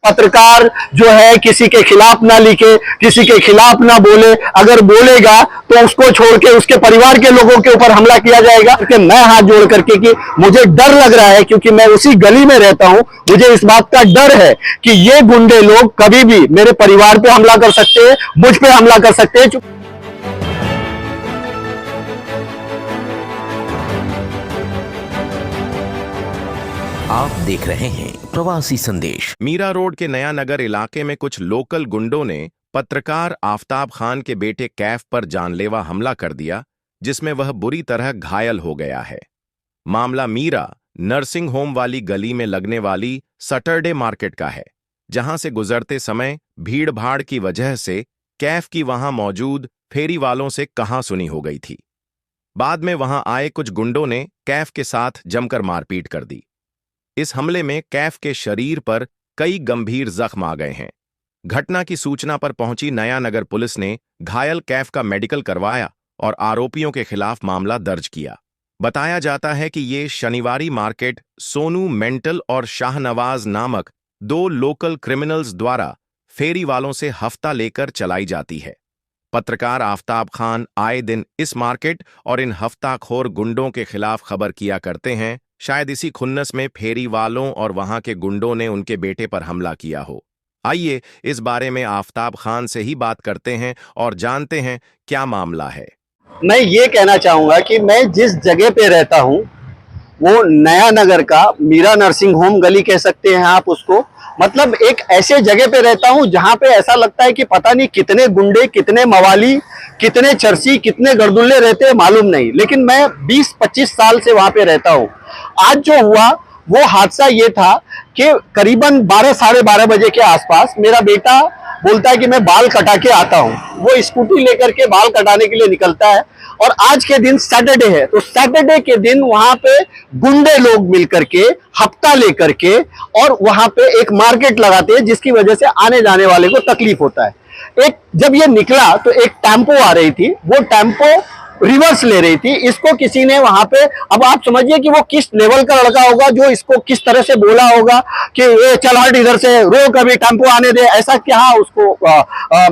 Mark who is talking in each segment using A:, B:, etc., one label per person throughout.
A: पत्रकार जो है किसी के खिलाफ ना लिखे, किसी के खिलाफ ना बोले, अगर बोलेगा तो उसको छोड़ के उसके परिवार के लोगों के ऊपर हमला किया जाएगा। कि मैं हाथ जोड़ करके कि मुझे डर लग रहा है, क्योंकि मैं उसी गली में रहता हूं, मुझे इस बात का डर है कि ये गुंडे लोग कभी भी मेरे परिवार पे हमला कर सकते हैं, मुझ पे हमला कर सकते हैं।
B: आप देख रहे हैं प्रवासी संदेश।
C: मीरा रोड के नया नगर इलाके में कुछ लोकल गुंडों ने पत्रकार आफताब खान के बेटे कैफ पर जानलेवा हमला कर दिया, जिसमें वह बुरी तरह घायल हो गया है। मामला मीरा नर्सिंग होम वाली गली में लगने वाली सैटरडे मार्केट का है, जहां से गुजरते समय भीड़ भाड़ की वजह से कैफ की वहां मौजूद फेरी वालों से कहासुनी हो गई थी। बाद में वहां आए कुछ गुंडों ने कैफ के साथ जमकर मारपीट कर दी। इस हमले में कैफ के शरीर पर कई गंभीर जख्म आ गए हैं। घटना की सूचना पर पहुंची नया नगर पुलिस ने घायल कैफ का मेडिकल करवाया और आरोपियों के खिलाफ मामला दर्ज किया। बताया जाता है कि ये शनिवारी मार्केट सोनू मेंटल और शाहनवाज नामक दो लोकल क्रिमिनल्स द्वारा फेरी वालों से हफ्ता लेकर चलाई जाती है। पत्रकार आफताब खान आए दिन इस मार्केट और इन हफ्ताखोर गुंडों के खिलाफ खबर किया करते हैं। शायद इसी खुन्नस में फेरी वालों और वहां के गुंडों ने उनके बेटे पर हमला किया हो। आइए इस बारे में आफताब खान से ही बात करते हैं और जानते हैं क्या मामला है।
A: मैं ये कहना चाहूंगा कि मैं जिस जगह पे रहता हूं वो नया नगर का मीरा नर्सिंग होम गली कह सकते हैं आप उसको। मतलब एक ऐसे जगह पे रहता हूं जहां पे ऐसा लगता है कि पता नहीं कितने गुंडे, कितने मवाली, कितने चर्सी, कितने गर्दुल्ले रहते हैं, मालूम नहीं। लेकिन मैं 20-25 साल से वहां पे रहता हूं। आज जो हुआ वो हादसा ये था कि करीबन 12-12:30 बजे के आसपास मेरा बेटा बोलता है कि मैं बाल कटा के आता हूं। वो स्कूटी लेकर के बाल कटाने के लिए निकलता है और आज के दिन सैटरडे है, तो सैटरडे के दिन वहां पे गुंडे लोग मिलकर के हफ्ता लेकर के और वहां पे एक मार्केट लगाते हैं, जिसकी वजह से आने जाने वाले को तकलीफ होता है। एक जब ये निकला तो एक टेम्पो आ रही थी, वो टेम्पो रिवर्स ले रही थी। इसको किसी ने वहां पे, अब आप समझिए कि वो किस लेवल का लड़का होगा जो इसको किस तरह से बोला होगा कि ये चल हट इधर से, रोक अभी टेम्पो आने दे, ऐसा क्या उसको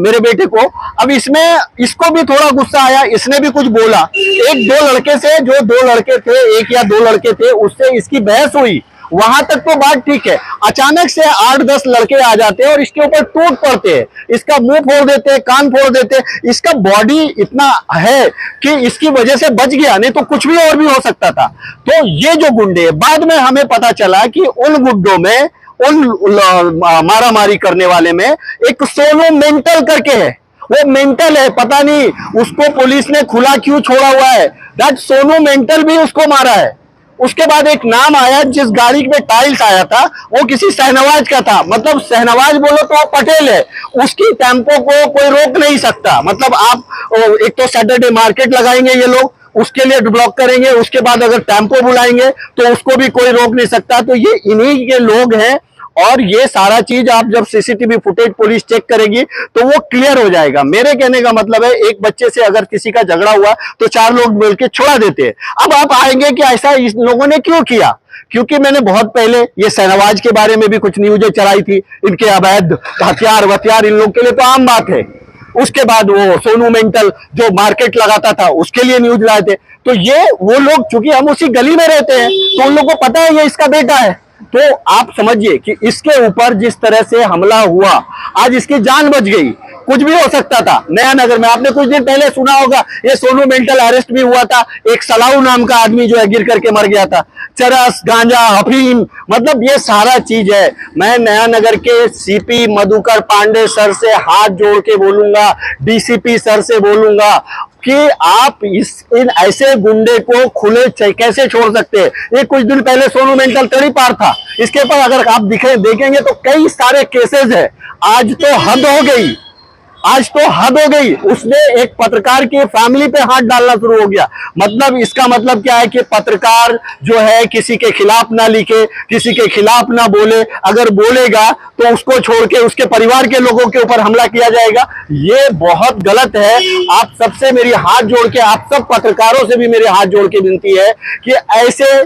A: मेरे बेटे को। अब इसमें इसको भी थोड़ा गुस्सा आया, इसने भी कुछ बोला। एक दो लड़के से, जो दो लड़के थे, एक या दो लड़के थे, उससे इसकी बहस हुई। वहां तक तो बात ठीक है। अचानक से 8-10 लड़के आ जाते हैं और इसके ऊपर टूट पड़ते हैं, इसका मुंह फोड़ देते हैं, कान फोड़ देते हैं। इसका बॉडी इतना है कि इसकी वजह से बच गया, नहीं तो कुछ भी और भी हो सकता था। तो ये जो गुंडे, बाद में हमें पता चला कि उन गुंडों में, उन मारामारी करने वाले में एक सोनू मेंटल करके है। वो मेंटल है, पता नहीं उसको पुलिस ने खुला क्यों छोड़ा हुआ है। दैट सोनू मेंटल भी उसको मारा है। उसके बाद एक नाम आया, जिस गाड़ी में टाइल्स आया था वो किसी शहनवाज का था। मतलब शहनवाज बोलो तो पटेल है, उसकी टेम्पो को कोई रोक नहीं सकता। मतलब आप एक तो सैटरडे मार्केट लगाएंगे ये लोग, उसके लिए ब्लॉक करेंगे, उसके बाद अगर टेम्पो बुलाएंगे तो उसको भी कोई रोक नहीं सकता। तो ये इन्हीं के लोग हैं और ये सारा चीज आप जब सीसीटीवी फुटेज पुलिस चेक करेगी तो वो क्लियर हो जाएगा। मेरे कहने का मतलब है, एक बच्चे से अगर किसी का झगड़ा हुआ तो 4 लोग मिलकर छुड़ा देते हैं। अब आप आएंगे कि ऐसा इस लोगों ने क्यों किया, क्योंकि मैंने बहुत पहले ये शहनवाज के बारे में भी कुछ न्यूज़ें चलाई थी, इनके अवैध हथियार इन लोग के लिए तो आम बात है। उसके बाद वो सोनू मेंटल जो मार्केट लगाता था, उसके लिए न्यूज लाए थे। तो ये वो लोग, चूंकि हम उसी गली में रहते हैं तो उन लोगों को पता है ये इसका बेटा है। तो आप समझिए कि इसके ऊपर जिस तरह से हमला हुआ, आज इसकी जान बच गई। कुछ भी हो सकता था। नया नगर में आपने कुछ दिन पहले सुना होगा, ये सोनू मेंटल अरेस्ट भी हुआ था। एक सलाऊ नाम का आदमी जो है गिर करके मर गया था। चरस, गांजा, अफीम, मतलब ये सारा चीज है। मैं नया नगर के सीपी मधुकर पांडे सर से हाथ जोड़ के बोलूंगा, डीसीपी सर से बोलूंगा कि आप इन ऐसे गुंडे को खुले कैसे छोड़ सकते हैं। ये कुछ दिन पहले सोनू मेंटल तड़ीपार था, इसके ऊपर अगर आप देखेंगे तो कई सारे केसेस है। आज तो हद हो गई, आज तो हद हो गई। उसने एक पत्रकार की फैमिली पे हाथ डालना शुरू हो गया। मतलब इसका मतलब क्या है कि पत्रकार जो है किसी के खिलाफ ना लिखे, किसी के खिलाफ ना बोले, अगर बोलेगा तो उसको छोड़ के उसके परिवार के लोगों के ऊपर हमला किया जाएगा। ये बहुत गलत है। आप सबसे मेरी हाथ जोड़ के, आप सब पत्रकारों से भी मेरे हाथ जोड़ के विनती है कि ऐसे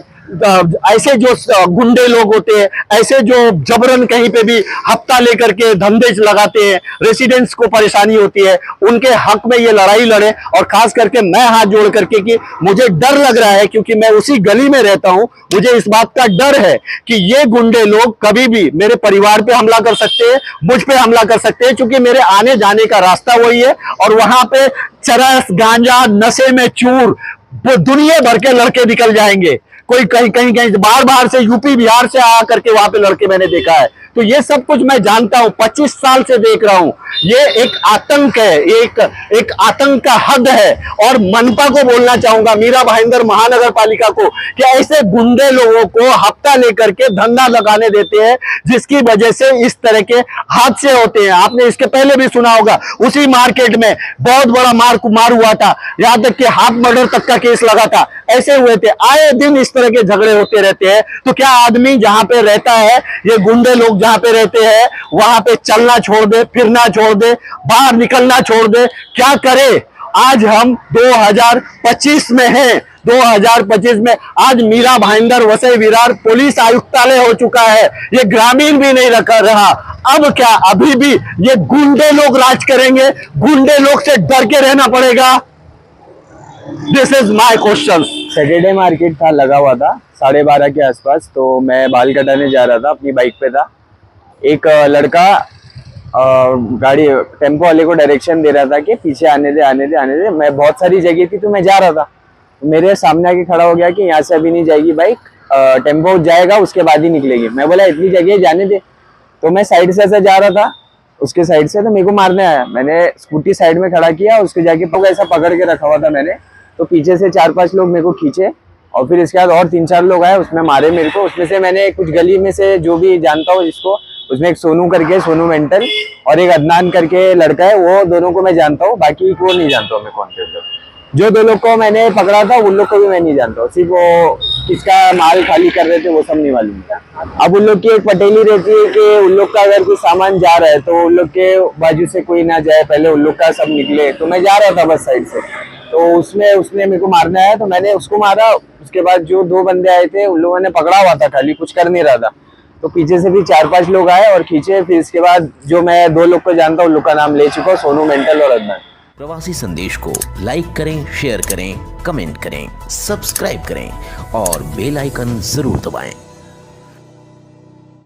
A: ऐसे जो गुंडे लोग होते हैं, ऐसे जो जबरन कहीं पे भी हफ्ता लेकर के धंधे लगाते हैं, रेसिडेंट्स को परेशानी होती है, उनके हक में ये लड़ाई लड़े। और खास करके मैं हाथ जोड़ करके कि मुझे डर लग रहा है, क्योंकि मैं उसी गली में रहता हूं, मुझे इस बात का डर है कि ये गुंडे लोग कभी भी मेरे परिवार पे हमला कर सकते हैं, मुझ पे हमला कर सकते हैं, क्योंकि मेरे आने जाने का रास्ता वही है। और वहां पे चरस, गांजा, नशे में चूर, वो दुनिया भर के लड़के निकल जाएंगे। कोई कहीं कहीं कहीं बाहर बाहर से, यूपी बिहार से आ करके वहां पे लड़के मैंने देखा है। तो ये सब कुछ मैं जानता हूं, 25 साल से देख रहा हूं। ये एक आतंक है, एक आतंक का हद है। और मनपा को बोलना चाहूंगा, मीरा भाईंदर महानगर पालिका को, कि ऐसे गुंडे लोगों को हफ्ता लेकर के धंधा लगाने देते हैं, जिसकी वजह से इस तरह के हादसे होते हैं। आपने इसके पहले भी सुना होगा, उसी मार्केट में बहुत बड़ा मार हुआ था, यहां तक कि हाफ मर्डर तक का केस लगा था। ऐसे हुए थे, आए दिन इस तरह के झगड़े होते रहते हैं। तो क्या आदमी जहां पे रहता है, ये गुंडे लोग जहां पे रहते हैं, वहां पे चलना छोड़ दे, फिरना छोड़ दे, बाहर निकलना छोड़ दे? क्या करे? आज हम 2025 में हैं। 2025 में आज मीरा भाईंदर वसई विरार पुलिस आयुक्तालय हो चुका है। ये ग्रामीण भी नहीं रहा। अब क्या अभी भी ये गुंडे लोग राज करेंगे? गुंडे लोग से डर के रहना पड़ेगा? This is my question.
D: Saturday market था, लगा हुआ था 12:30 के आसपास। तो मैं बाल कटाने जा रहा था, अपनी बाइक पे था। एक लड़का गाड़ी टेम्पो वाले को डायरेक्शन दे रहा था कि पीछे आने दे। मैं बहुत सारी जगह थी तो मैं जा रहा था, तो मेरे सामने आके खड़ा हो गया कि यहाँ से अभी नहीं जाएगी बाइक, टेम्पो जाएगा उसके बाद ही निकलेगी। मैं बोला इतनी जगह जाने दे। तो मैं साइड से ऐसा जा रहा था, उसके साइड से, तो मेरे को मारने आया। मैंने स्कूटी साइड में खड़ा किया, उसको जाके ऐसा पकड़ के रखा हुआ था मैंने। तो पीछे से 4-5 लोग मेरे को खींचे, और फिर इसके बाद और 3-4 लोग आए, उसमें मारे मेरे को। उसमें से मैंने कुछ गली में से जो भी जानता हूँ जिसको, उसमें एक सोनू करके, सोनू मेंटल, और एक अदनान करके लड़का है, वो दोनों को मैं जानता हूँ। बाकी को नहीं जानता हूँ मैं कौन थे लोग। जो 2 लोग को मैंने पकड़ा था उन लोग को भी मैं नहीं जानता हूँ, सिर्फ वो किसका माल खाली कर रहे थे वो सब नहीं मालूम था। अब उन लोग की एक पटेली रहती है कि उन लोग का अगर कोई सामान जा रहा है तो उन लोग के बाजू से कोई ना जाए, पहले उन लोग का सब निकले। तो मैं जा रहा था बस साइड से, तो उसमें उसने मेरे को मारने आया, तो मैंने उसको मारा। उसके बाद जो 2 बंदे आए थे उन लोगों ने पकड़ा हुआ था, खाली कुछ कर नहीं रहा था। तो पीछे से भी 4-5 लोग आए और खींचे। फिर इसके बाद जो मैं 2 लोग को जानता हूँ उन लोग का नाम ले चुका हूँ, सोनू मेंटल और अदनान।
B: प्रवासी संदेश को लाइक करें, शेयर करें, कमेंट करें, सब्सक्राइब करें और बेल आइकन जरूर दबाएं।